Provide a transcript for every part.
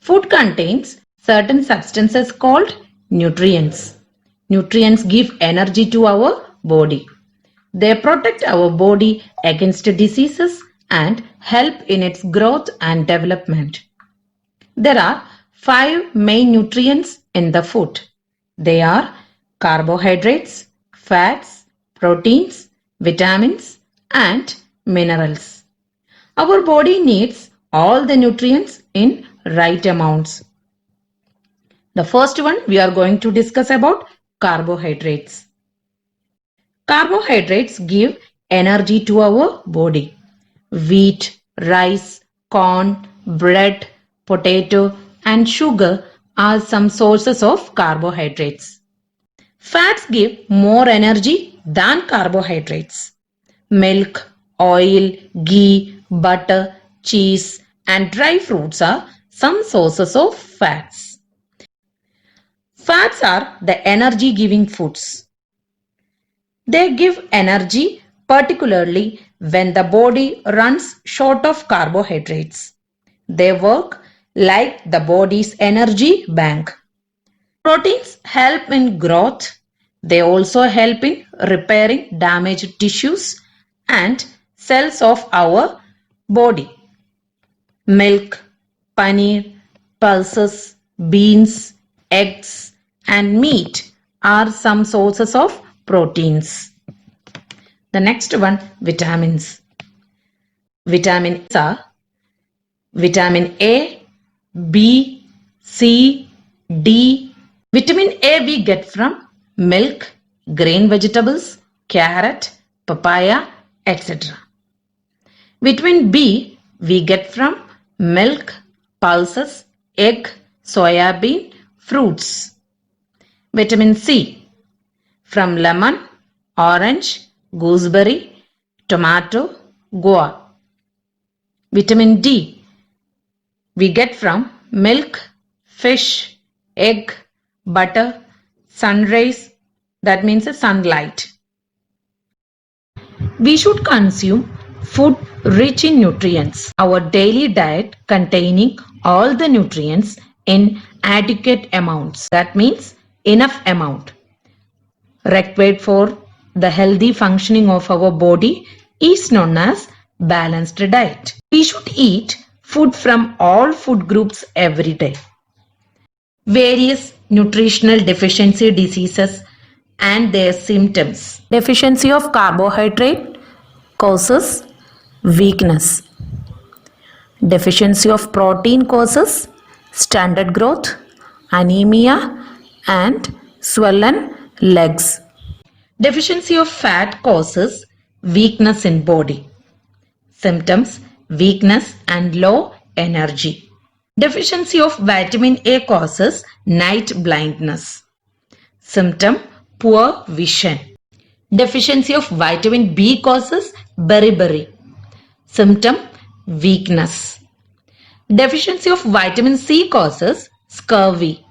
Food contains certain substances called nutrients. Nutrients give energy to our body. They protect our body against diseases and help in its growth and development. There are five main nutrients in the food. They are carbohydrates, fats, proteins, vitamins, and minerals. Our body needs all the nutrients in right amounts. The first one we are going to discuss about carbohydrates. Carbohydrates give energy to our body. Wheat, rice, corn, bread, potato, and sugar are some sources of carbohydrates. Fats give more energy than carbohydrates. Milk, oil, ghee, butter, cheese, and dry fruits are some sources of fats. Fats are the energy giving foods. They give energy particularly when the body runs short of carbohydrates. They work like the body's energy bank. Proteins help in growth. They also help in repairing damaged tissues and cells of our body. Milk, paneer, pulses, beans, eggs, and meat are some sources of proteins. The next one, vitamins. Vitamins are vitamin A, B, C, D. Vitamin A we get from milk, green vegetables, carrot, papaya, etc. Vitamin B we get from milk, pulses, egg, soya bean, fruits. Vitamin C from lemon, orange, gooseberry, tomato, guava. Vitamin D we get from milk, fish, egg, butter, sun rays, that means sunlight. We should consume food rich in nutrients. Our daily diet containing all the nutrients in adequate amounts. That means enough amount required for the healthy functioning of our body is known as balanced diet. We should eat food from all food groups every day. Various nutritional deficiency diseases and their symptoms. Deficiency of carbohydrate causes weakness. Deficiency of protein causes stunted growth, anemia, and swollen legs. Deficiency of fat causes weakness in body. Symptoms: weakness and low energy. Deficiency of vitamin A causes night blindness. Symptom: poor vision. Deficiency of vitamin B causes beriberi. Symptom: weakness. Deficiency of vitamin C causes scurvy.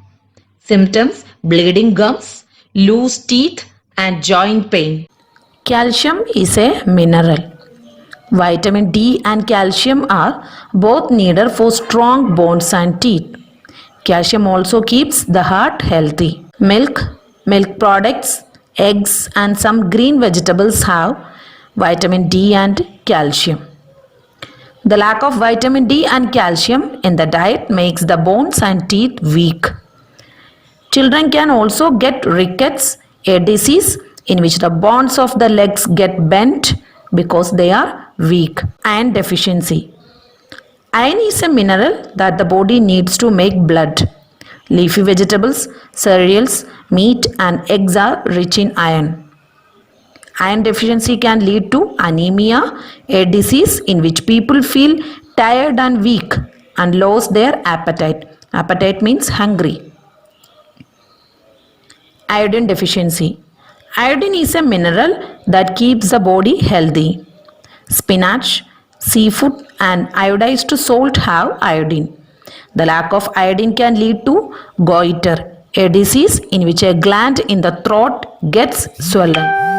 Symptoms: bleeding gums, loose teeth, and joint pain. Calcium is a mineral. Vitamin D and calcium are both needed for strong bones and teeth. Calcium also keeps the heart healthy. Milk, milk products, eggs, and some green vegetables have vitamin D and calcium. The lack of vitamin D and calcium in the diet makes the bones and teeth weak. Children can also get rickets, a disease in which the bones of the legs get bent because they are weak. Iron deficiency. Iron is a mineral that the body needs to make blood. Leafy vegetables, cereals, meat, and eggs are rich in iron. Iron deficiency can lead to anemia, a disease in which people feel tired and weak and lose their appetite. Appetite means hungry. Iodine deficiency. Iodine is a mineral that keeps the body healthy. Spinach, seafood, and iodized salt have iodine. The lack of iodine can lead to goiter, a disease in which a gland in the throat gets swollen.